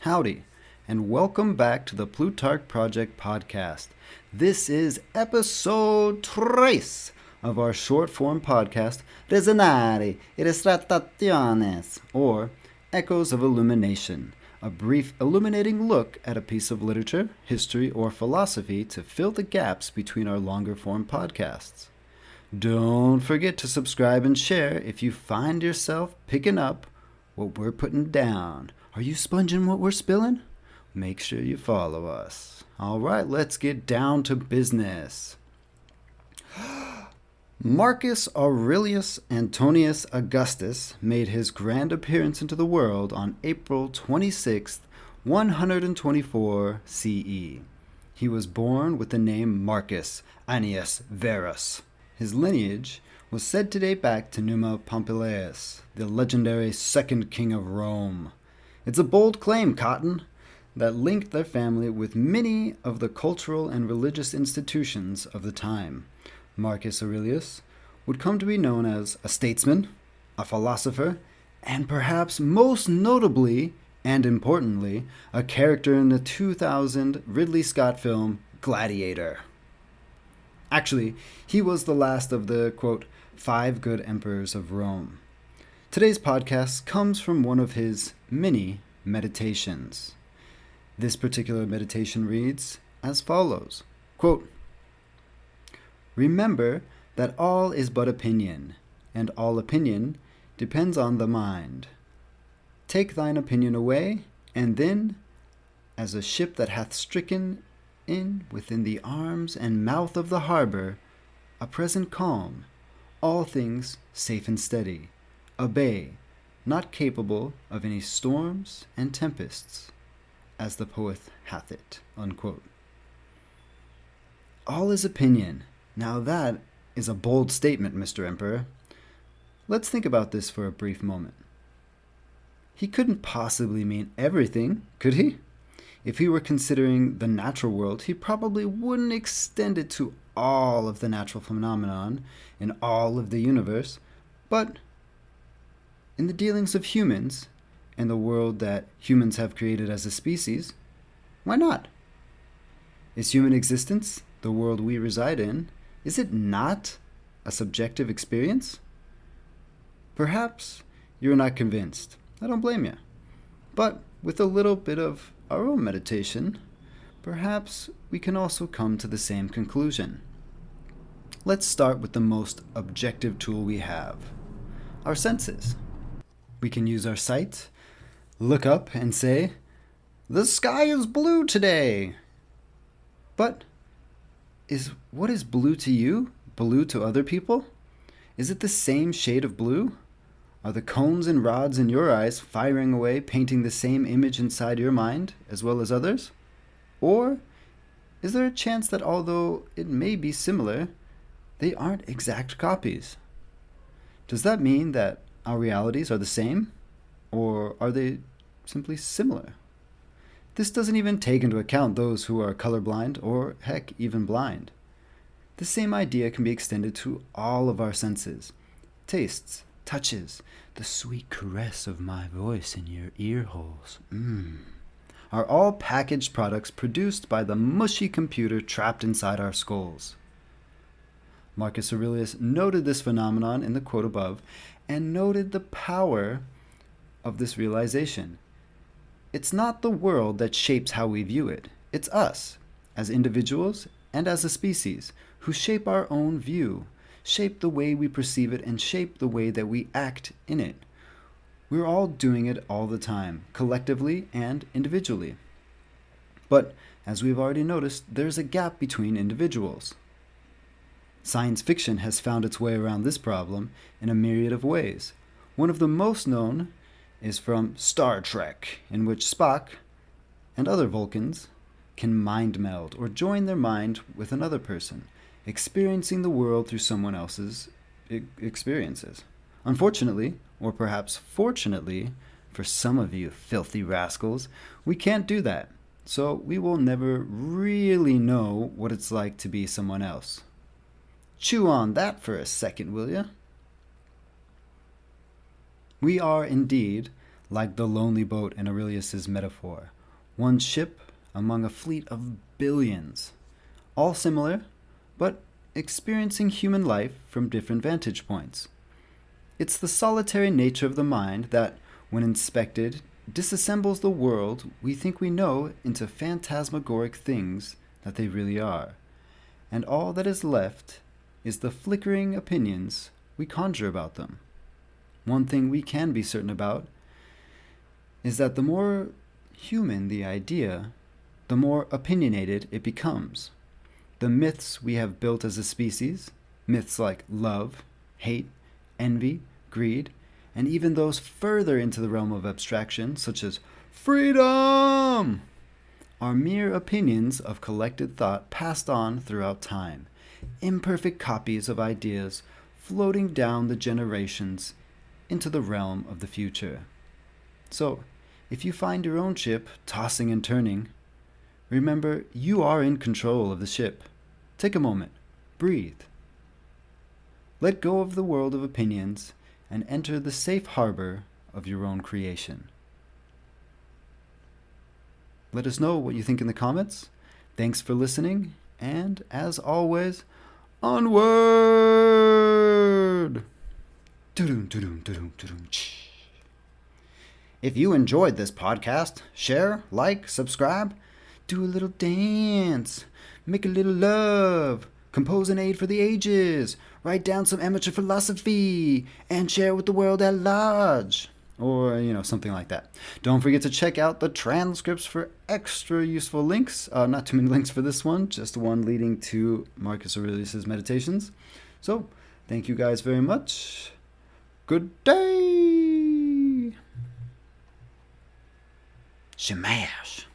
Howdy, and welcome back to the Plutarch Project podcast. This is episode 3 of our short-form podcast, Resonare, illustrationis, or Echoes of Illumination, a brief illuminating look at a piece of literature, history, or philosophy to fill the gaps between our longer-form podcasts. Don't forget to subscribe and share if you find yourself picking up what we're putting down. Are you sponging what we're spilling? Make sure you follow us. All right, let's get down to business. Marcus Aurelius Antonius Augustus made his grand appearance into the world on April 26th, 124 CE. He was born with the name Marcus Annius Verus. His lineage was said to date back to Numa Pompilius, the legendary second king of Rome. It's a bold claim, Cotton, that linked their family with many of the cultural and religious institutions of the time. Marcus Aurelius would come to be known as a statesman, a philosopher, and perhaps most notably and importantly, a character in the 2000 Ridley Scott film Gladiator. Actually, he was the last of the, quote, 5 good emperors of Rome. Today's podcast comes from one of his many meditations. This particular meditation reads as follows, quote, "Remember that all is but opinion, and all opinion depends on the mind. Take thine opinion away, and then, as a ship that hath stricken in within the arms and mouth of the harbor, a present calm, all things safe and steady, a bay, not capable of any storms and tempests, as the poet hath it," unquote. All is opinion. Now that is a bold statement, Mr. Emperor. Let's think about this for a brief moment. He couldn't possibly mean everything, could he? If he were considering the natural world, he probably wouldn't extend it to all of the natural phenomenon in all of the universe, but in the dealings of humans and the world that humans have created as a species, why not? Is human existence, the world we reside in, is it not a subjective experience? Perhaps you're not convinced. I don't blame you. But with a little bit of our own meditation, perhaps we can also come to the same conclusion. Let's start with the most objective tool we have, our senses. We can use our sight, look up and say, "The sky is blue today." But what is blue to you blue to other people? Is it the same shade of blue? Are the cones and rods in your eyes firing away, painting the same image inside your mind as well as others? Or is there a chance that although it may be similar, they aren't exact copies? Does that mean that our realities are the same? Or are they simply similar? This doesn't even take into account those who are colorblind or, heck, even blind. The same idea can be extended to all of our senses. Tastes, touches, the sweet caress of my voice in your ear holes, are all packaged products produced by the mushy computer trapped inside our skulls. Marcus Aurelius noted this phenomenon in the quote above and noted the power of this realization. It's not the world that shapes how we view it. It's us, as individuals and as a species, who shape our own view, shape the way we perceive it, and shape the way that we act in it. We're all doing it all the time, collectively and individually. But, as we've already noticed, there's a gap between individuals. Science fiction has found its way around this problem in a myriad of ways. One of the most known is from Star Trek, in which Spock and other Vulcans can mind meld or join their mind with another person, experiencing the world through someone else's experiences. Unfortunately, or perhaps fortunately, for some of you filthy rascals, we can't do that, so we will never really know what it's like to be someone else. Chew on that for a second, will you? We are indeed like the lonely boat in Aurelius's metaphor, one ship among a fleet of billions, all similar, but experiencing human life from different vantage points. It's the solitary nature of the mind that, when inspected, disassembles the world we think we know into phantasmagoric things that they really are, and all that is left is the flickering opinions we conjure about them. One thing we can be certain about is that the more human the idea, the more opinionated it becomes. The myths we have built as a species, myths like love, hate, envy, greed, and even those further into the realm of abstraction, such as freedom, are mere opinions of collected thought passed on throughout time, imperfect copies of ideas floating down the generations into the realm of the future. So, if you find your own ship tossing and turning, remember you are in control of the ship. Take a moment, breathe. Let go of the world of opinions and enter the safe harbor of your own creation. Let us know what you think in the comments. Thanks for listening, and as always, onward! If you enjoyed this podcast, share, like, subscribe, do a little dance, make a little love, compose an aid for the ages, write down some amateur philosophy, and share with the world at large. Or, something like that. Don't forget to check out the transcripts for extra useful links. Not too many links for this one, just one leading to Marcus Aurelius' meditations. So, thank you guys very much. Good day! Shamash!